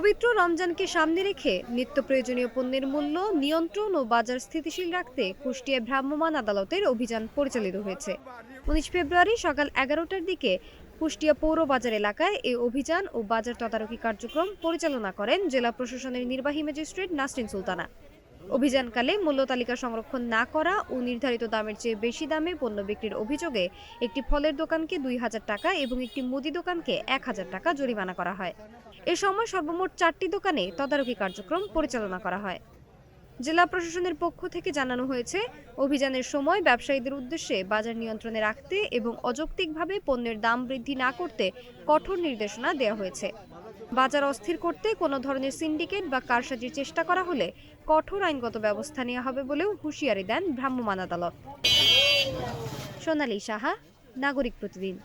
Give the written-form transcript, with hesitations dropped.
পবিত্র রমজানকে সামনে রেখে নিত্য প্রয়োজনীয় পণ্যের মূল্য নিয়ন্ত্রণ ও বাজার স্থিতিশীল রাখতে কুষ্টিয়ায় ভ্রাম্যমাণ আদালতের অভিযান পরিচালিত হয়েছে। ১৯ ফেব্রুয়ারি সকাল ১১টার দিকে কুষ্টিয়া পৌর বাজার এলাকায় এই অভিযান ও বাজার তদারকি কার্যক্রম পরিচালনা করেন জেলা প্রশাসনের নির্বাহী ম্যাজিস্ট্রেট নাসরিন সুলতানা। অভিযানকালে মূল্য তালিকা সংরক্ষণ না করা ও নির্ধারিত দামের চেয়ে বেশি দামে পণ্য বিক্রির অভিযোগে একটি ফলের দোকানকে ২,০০০ টাকা এবং একটি মুদি দোকানকে ১,০০০ টাকা জরিমানা করা হয়। এ সময় সর্বমোট ৪টি দোকানে তদারকি কার্যক্রম পরিচালনা করা হয়। জেলা প্রশাসনের পক্ষ থেকে জানানো হয়েছে, অভিযানের সময় ব্যবসায়ীদের উদ্দেশ্যে বাজার নিয়ন্ত্রণে রাখতে এবং অযৌক্তিকভাবে পণ্যের দাম বৃদ্ধি না করতে কঠোর নির্দেশনা দেওয়া হয়েছে। বাজার অস্থির করতে কোনো ধরনের সিন্ডিকেট বা কারসাজির চেষ্টা করা হলে কঠোর আইনগত ব্যবস্থা নেওয়া হবে বলেও হুঁশিয়ারি দেন ভ্রাম্যমাণ আদালত। সোনালী সাহা, নাগরিক প্রতিদিন।